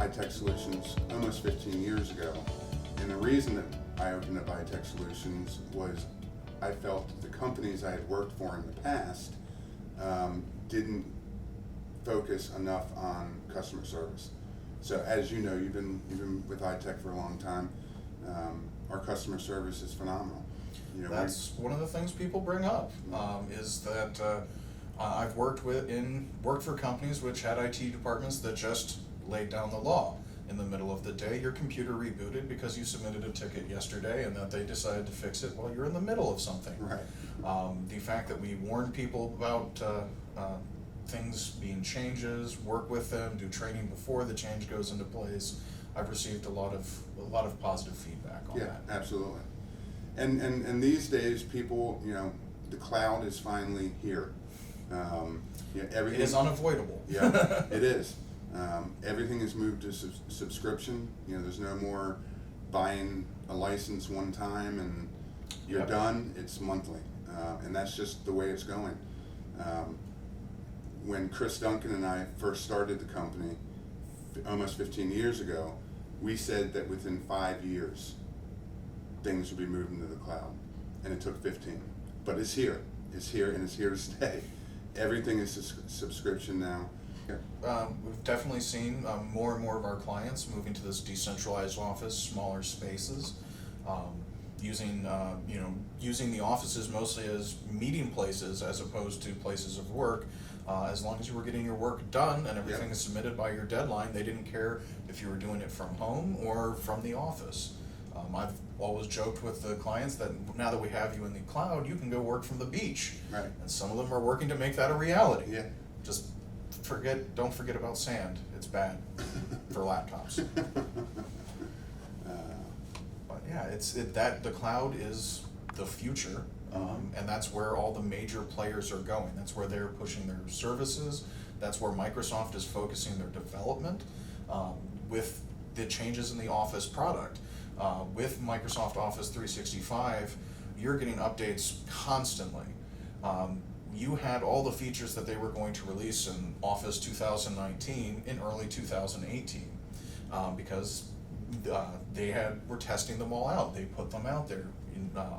iTech Solutions almost 15 years ago. And the reason that I opened up iTech Solutions was I felt that the companies I had worked for in the past didn't focus enough on customer service. So as you know, you've been with iTech for a long time. Our customer service is phenomenal. You know, That's one of the things people bring up, is that I've worked for companies which had IT departments that just laid down the law. In the middle of the day, your computer rebooted because you submitted a ticket yesterday, and that they decided to fix it while you're in the middle of something. Right. The fact that we warn people about things being changes, work with them, do training before the change goes into place. I've received a lot of positive feedback on that. Yeah, absolutely. And these days, people, you know, the cloud is finally here. Everything It is unavoidable. Yeah, it is. Everything is moved to subscription. You know, there's no more buying a license one time and you're Yep. done. It's monthly, and that's just the way it's going. When Chris Duncan and I first started the company almost 15 years ago, we said that within 5 years things would be moving to the cloud, and it took 15. But it's here. It's here, and it's here to stay. Everything is subscription now. We've definitely seen more and more of our clients moving to this decentralized office, smaller spaces, using the offices mostly as meeting places as opposed to places of work. As long as you were getting your work done and everything is submitted by your deadline, they didn't care if you were doing it from home or from the office. I've always joked with the clients that now that we have you in the cloud, you can go work from the beach. Right. And some of them are working to make that a reality. Yeah. Just don't forget about sand. It's bad for laptops. But yeah, the cloud is the future, and that's where all the major players are going. That's where they're pushing their services. That's where Microsoft is focusing their development with the changes in the Office product. With Microsoft Office 365, you're getting updates constantly. You had all the features that they were going to release in Office 2019 in early 2018 because they were testing them all out. They put them out there.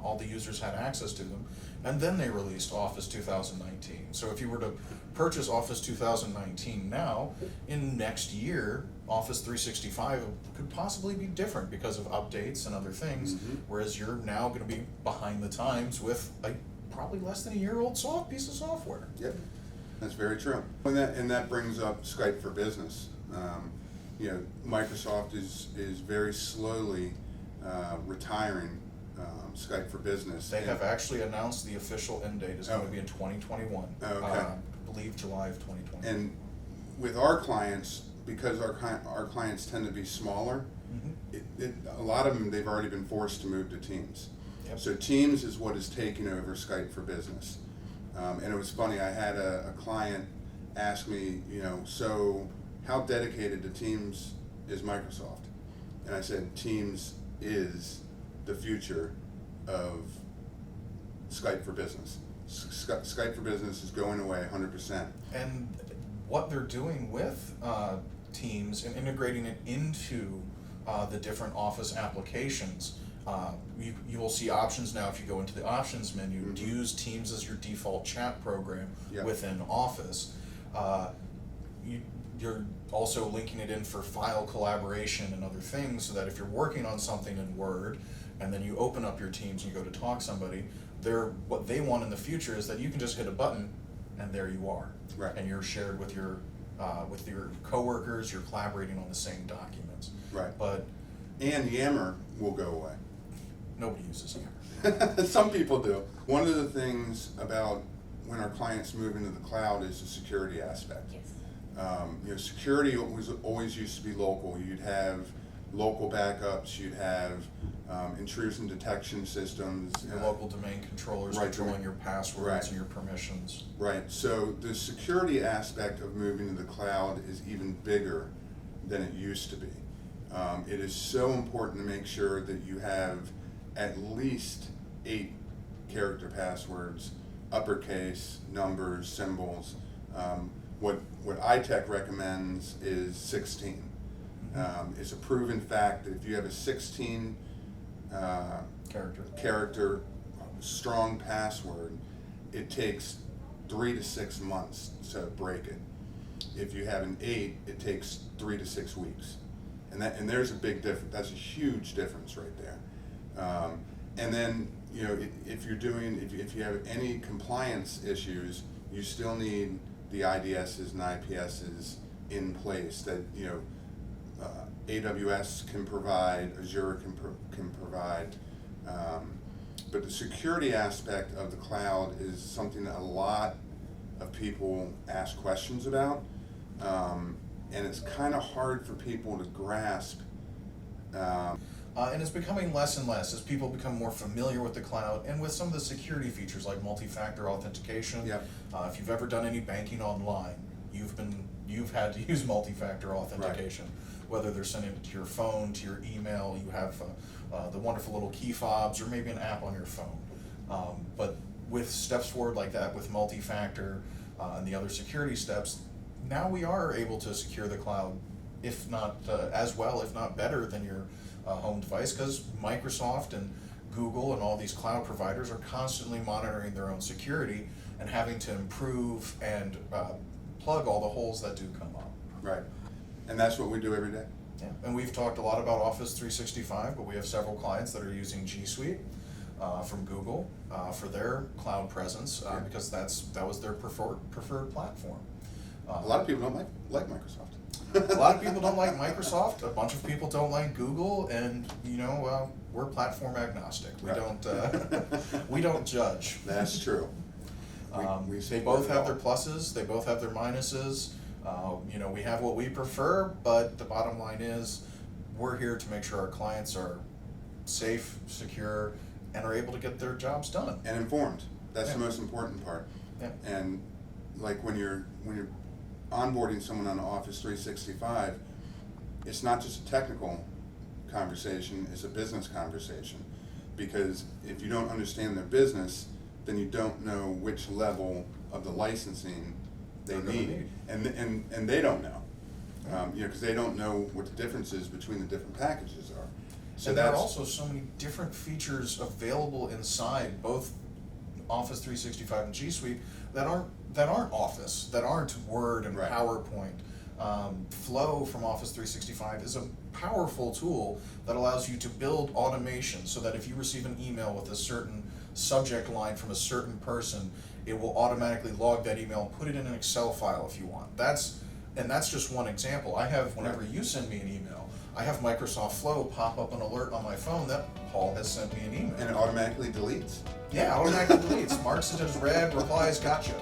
All the users had access to them, and then they released Office 2019. So if you were to purchase Office 2019 now, in next year, Office 365 could possibly be different because of updates and other things, whereas you're now going to be behind the times with probably less than a year old piece of software. Yep, that's very true. And that brings up Skype for Business. Microsoft is very slowly retiring Skype for Business. They have actually announced the official end date is going to be in 2021. Okay. I believe July of 2021. And with our clients, because our clients tend to be smaller, a lot of them, they've already been forced to move to Teams. Yep. So Teams is what is taking over Skype for Business. And it was funny, I had a client ask me, so how dedicated to Teams is Microsoft? And I said, Teams is the future of Skype for Business. Skype for Business is going away 100%. And what they're doing with Teams and integrating it into the different Office applications, you will see options now if you go into the options menu to use Teams as your default chat program within Office. You're also linking it in for file collaboration and other things so that if you're working on something in Word and then you open up your Teams and you go to talk to somebody, what they want in the future is that you can just hit a button and there you are. Right. And you're shared with your coworkers, you're collaborating on the same documents. Right. And Yammer will go away. Nobody uses Yammer. Some people do. One of the things about when our clients move into the cloud is the security aspect. Yes. Security always used to be local. You'd have local backups. You'd have intrusion detection systems. Your local domain controllers controlling your passwords and your permissions. Right. So the security aspect of moving to the cloud is even bigger than it used to be. It is so important to make sure that you have at least 8 character passwords, uppercase, numbers, symbols. What iTech recommends is 16. It's a proven fact that if you have a 16 character strong password, it takes 3 to 6 months to break it. If you have an 8, it takes 3 to 6 weeks, and there's a big difference. That's a huge difference right there. And then if you have any compliance issues, you still need the IDSs and IPSs in place that AWS can provide, Azure can provide. But the security aspect of the cloud is something that a lot of people ask questions about, and it's kind of hard for people to grasp. And it's becoming less and less as people become more familiar with the cloud and with some of the security features like multi-factor authentication. Yep. If you've ever done any banking online, you've had to use multi-factor authentication. Right. Whether they're sending it to your phone, to your email, you have the wonderful little key fobs, or maybe an app on your phone. But with steps forward like that, with multi-factor and the other security steps, now we are able to secure the cloud, if not as well, if not better than your home device, because Microsoft and Google and all these cloud providers are constantly monitoring their own security and having to improve and plug all the holes that do come up. Right, and that's what we do every day. Yeah, and we've talked a lot about Office 365, but we have several clients that are using G Suite from Google for their cloud presence because that was their preferred platform. A lot of people don't like Microsoft. A lot of people don't like Microsoft. A bunch of people don't like Google, and we're platform agnostic. We Right. we don't judge. That's true. They both have their pluses. They both have their minuses. We have what we prefer, but the bottom line is, we're here to make sure our clients are safe, secure, and are able to get their jobs done. And informed. That's the most important part. Yeah. And like when you're onboarding someone on Office 365, it's not just a technical conversation, it's a business conversation. Because if you don't understand their business, then you don't know which level of the licensing they need. And they don't know. Because they don't know what the differences between the different packages are. So and there are also so many different features available inside both Office 365 and G Suite that aren't Office, that aren't Word and Right. PowerPoint. Flow from Office 365 is a powerful tool that allows you to build automation so that if you receive an email with a certain subject line from a certain person, it will automatically log that email and put it in an Excel file if you want. That's just one example. I have, whenever you send me an email, I have Microsoft Flow pop up an alert on my phone that Paul has sent me an email. And it automatically deletes. Yeah, automatically deletes. Marks it as read, replies, gotcha.